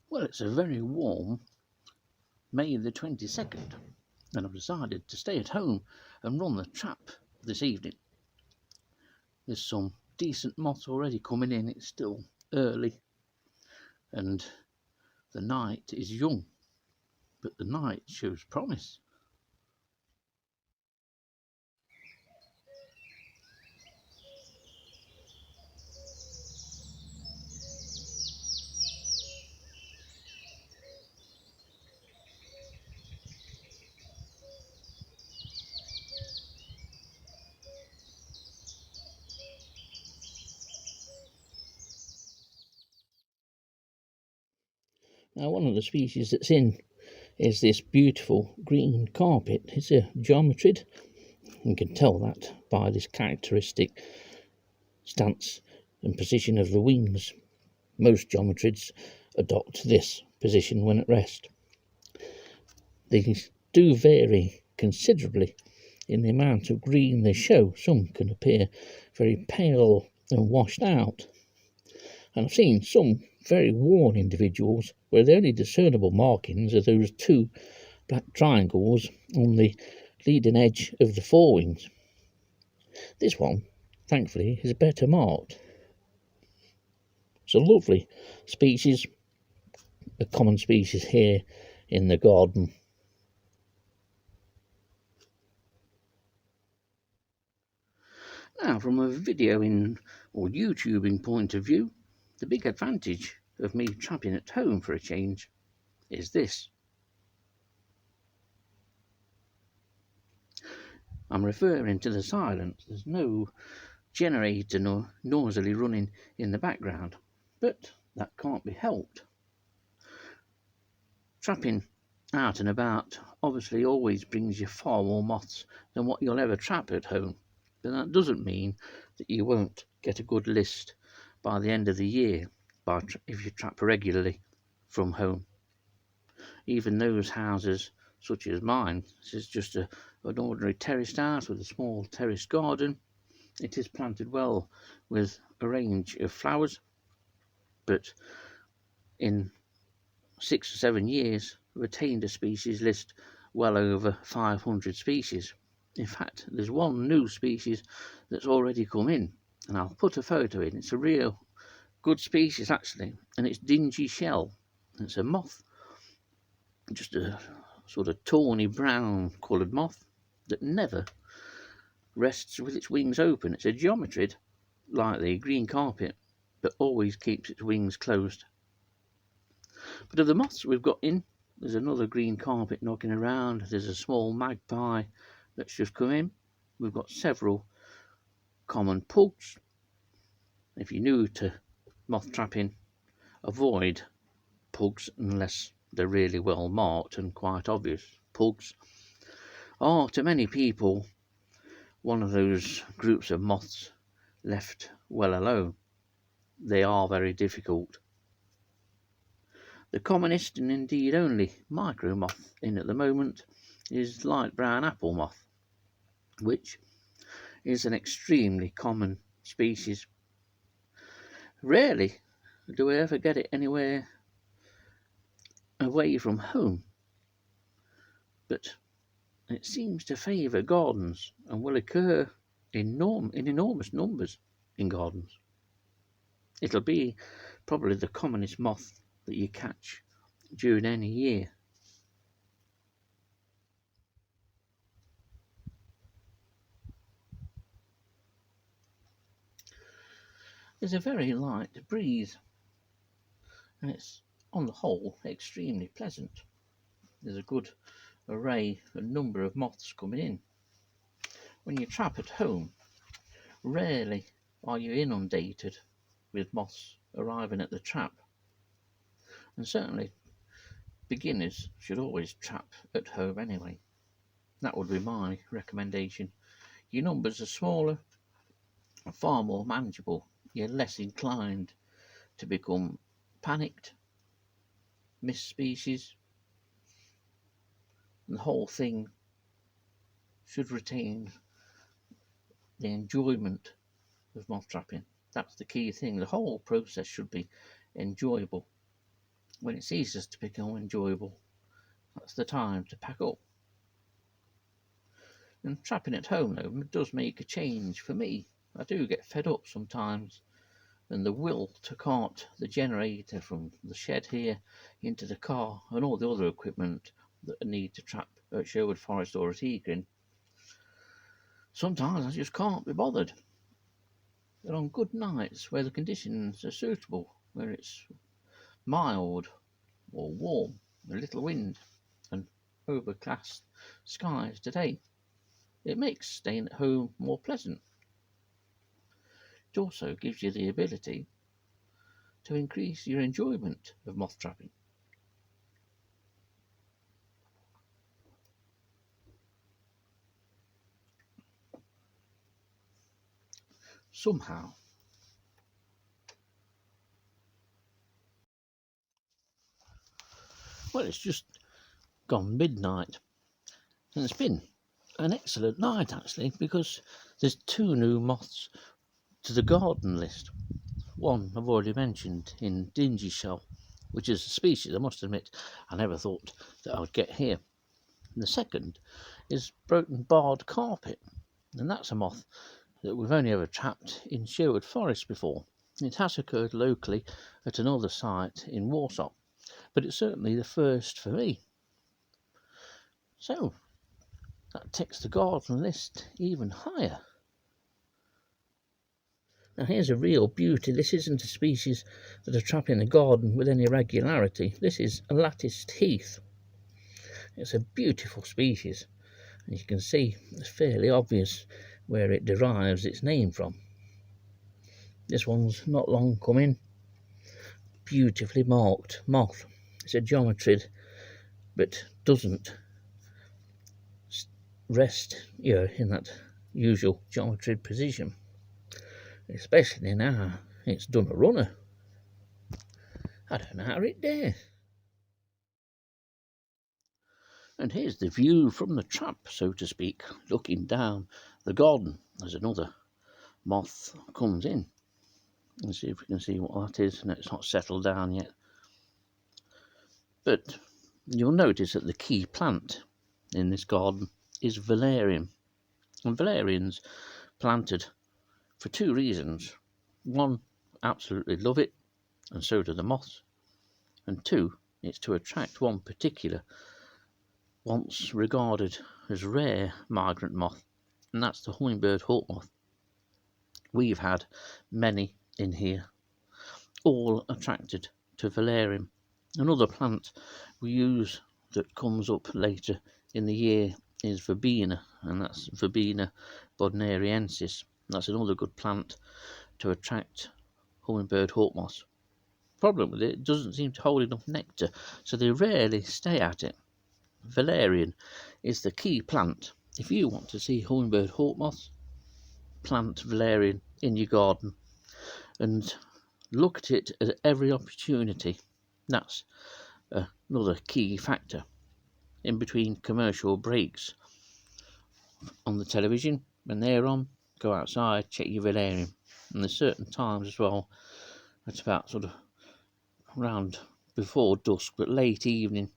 Well, it's a very warm May the 22nd, and I've decided to stay at home and run the trap this evening. There's some decent moths already coming in. It's still early and the night is young, but the night shows promise. Now, one of the species that's in is this beautiful green carpet. It's a geometrid. You can tell that by this characteristic stance and position of the wings. Most geometrids adopt this position when at rest. They do vary considerably in the amount of green they show. Some can appear very pale and washed out, and I've seen some very worn individuals where the only discernible markings are those two black triangles on the leading edge of the forewings. This one, thankfully, is better marked. It's a lovely species, a common species here in the garden. Now, from a videoing or YouTubing point of view, the big advantage of me trapping at home for a change is this. I'm referring to the silence. There's no generator nor noisily running in the background, but that can't be helped. Trapping out and about obviously always brings you far more moths than what you'll ever trap at home, but that doesn't mean that you won't get a good list by the end of the year if you trap regularly from home. Even those houses such as mine, this is just an ordinary terraced house with a small terraced garden. It is planted well with a range of flowers, but in 6 or 7 years retained a species list well over 500 species. In fact, there's one new species that's already come in, and I'll put a photo in. It's a real good species actually, and it's dingy shell. It's a moth, just a sort of tawny brown coloured moth that never rests with its wings open. It's a geometrid like the green carpet, but always keeps its wings closed. But of the moths we've got in, there's another green carpet knocking around. There's a small magpie that's just come in. We've got several common pugs. If you're new to moth trapping, avoid pugs unless they're really well marked and quite obvious. Pugs are, to many people, one of those groups of moths left well alone. They are very difficult. The commonest and indeed only micro moth in at the moment is light brown apple moth, which is an extremely common species. Rarely do I ever get it anywhere away from home, but it seems to favour gardens and will occur in enormous numbers in gardens. It'll be probably the commonest moth that you catch during any year. There's a very light breeze, and it's on the whole extremely pleasant. There's a good array and number of moths coming in. When you trap at home, rarely are you inundated with moths arriving at the trap, and certainly beginners should always trap at home anyway. That would be my recommendation. Your numbers are smaller, far more manageable. You're less inclined to become panicked, miss species, and the whole thing should retain the enjoyment of moth trapping. That's the key thing. The whole process should be enjoyable. when it ceases to become enjoyable, that's the time to pack up. And trapping at home, though, does make a change for me. I do get fed up sometimes, and the will to cart the generator from the shed here into the car and all the other equipment that I need to trap at Sherwood Forest or at Egan, sometimes I just can't be bothered. And on good nights where the conditions are suitable, where it's mild or warm, a little wind, and overcast skies today, it makes staying at home more pleasant. It also gives you the ability to increase your enjoyment of moth trapping. Somehow, well, it's just gone midnight, and it's been an excellent night actually, because there's 2 new moths to the garden list. One I've already mentioned in dingy shell, which is a species I must admit I never thought that I'd get here. And the second is broken barred carpet, and that's a moth that we've only ever trapped in Sherwood Forest before. It has occurred locally at another site in Warsaw, but it's certainly the first for me. So that takes the garden list even higher. Now here's a real beauty. This isn't a species that I trap in the garden with any regularity. This is a latticed heath. It's a beautiful species, and you can see it's fairly obvious where it derives its name from. This one's not long coming. Beautifully marked moth. It's a geometrid, but doesn't rest here in that usual geometrid position. Especially now it's done a runner. I don't know how it dare. And here's the view from the trap, so to speak, looking down the garden as another moth comes in. Let's see if we can see what that is. No, it's not settled down yet. But you'll notice that the key plant in this garden is valerian. And valerian's planted for 2 reasons. One, absolutely love it, and so do the moths. And 2, it's to attract one particular, once regarded as rare migrant moth, and that's the hummingbird hawk moth. We've had many in here, all attracted to valerian. Another plant we use that comes up later in the year is verbena, and that's Verbena bodneriensis. That's another good plant to attract hummingbird hawk moths. Problem with it doesn't seem to hold enough nectar, so they rarely stay at it. Valerian is the key plant. If you want to see hummingbird hawk moths, plant valerian in your garden and look at it at every opportunity. That's another key factor. In between commercial breaks on the television, when they're on, go outside, check your valerian. And there's certain times as well, it's about sort of around before dusk, but late evening.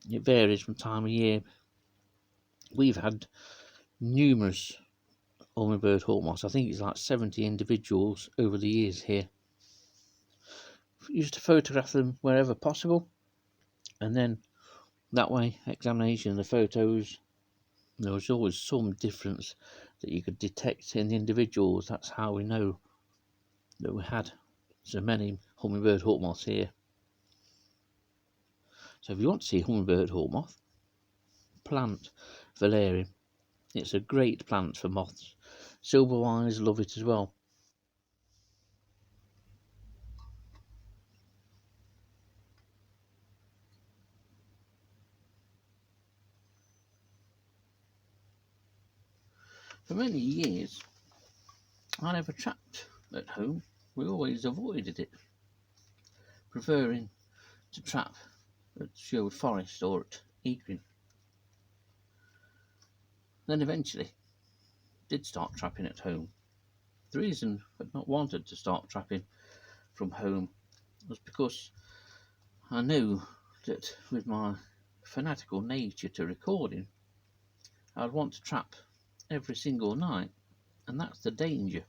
It varies from time of year. We've had numerous hummingbird hawk moths. I think it's like 70 individuals over the years here. Used to photograph them wherever possible, and then that way, examination of the photos, there was always some difference that you could detect in the individuals. That's how we know that we had so many hummingbird hawk moths here. So if you want to see hummingbird hawk moth, plant valerian. It's a great plant for moths. Silverwhines love it as well. For many years, I never trapped at home. We always avoided it, preferring to trap at Sherwood Forest or at Egan. Then eventually did start trapping at home. The reason I'd not wanted to start trapping from home was because I knew that with my fanatical nature to recording, I'd want to trap every single night, and that's the danger.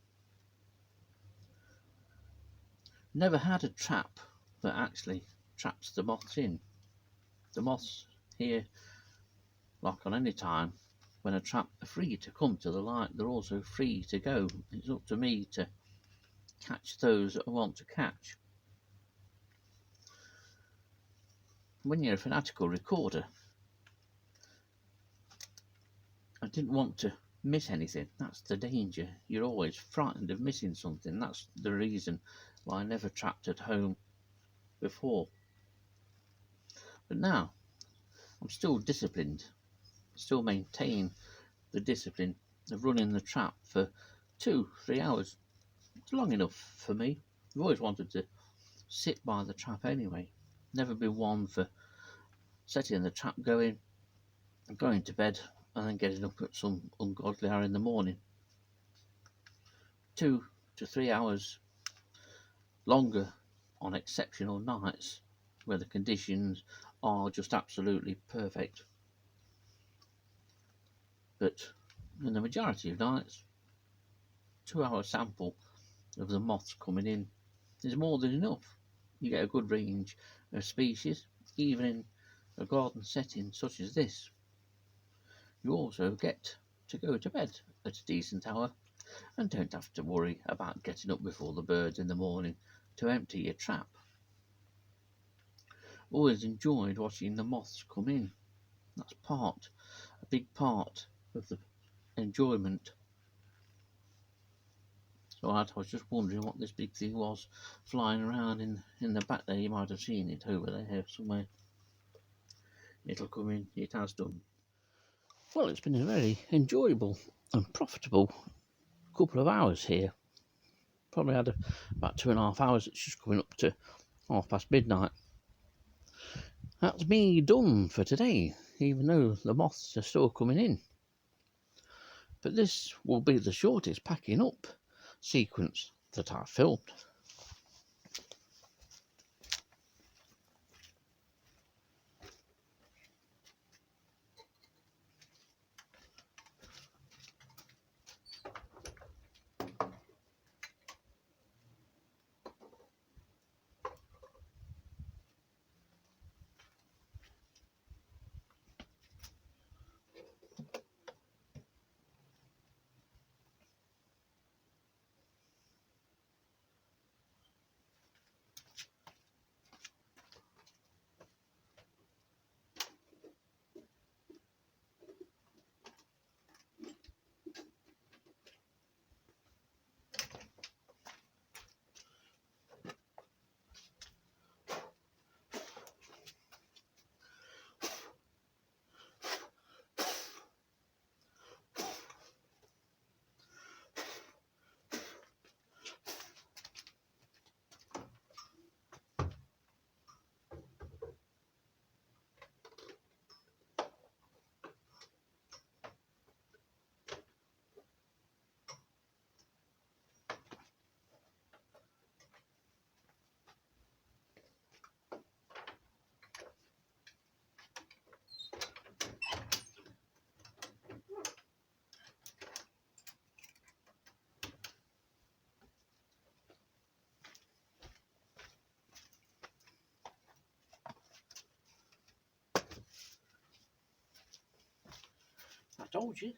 Never had a trap that actually traps the moths in. The moths here, like on any time, when a trap are free to come to the light, they're also free to go. It's up to me to catch those that I want to catch. When you're a fanatical recorder, I didn't want to miss anything. That's the danger. You're always frightened of missing something. That's the reason why I never trapped at home before. But now I'm still disciplined, still maintain the discipline of running the trap for 2-3 hours. It's long enough for me. I've always wanted to sit by the trap anyway. Never been one for setting the trap going to bed and then getting up at some ungodly hour in the morning. 2 to 3 hours longer on exceptional nights where the conditions are just absolutely perfect. But in the majority of nights, 2 hour sample of the moths coming in is more than enough. You get a good range of species, even in a garden setting such as this. You also get to go to bed at a decent hour and don't have to worry about getting up before the birds in the morning to empty your trap. Always enjoyed watching the moths come in. That's a big part of the enjoyment. So I was just wondering what this big thing was flying around in the back there. You might have seen it over there somewhere. It'll come in. It has done. Well, it's been a very enjoyable and profitable couple of hours here. Probably had about 2.5 hours. It's just coming up to midnight. That's me done for today, even though the moths are still coming in. But this will be the shortest packing up sequence that I've filmed. I told you.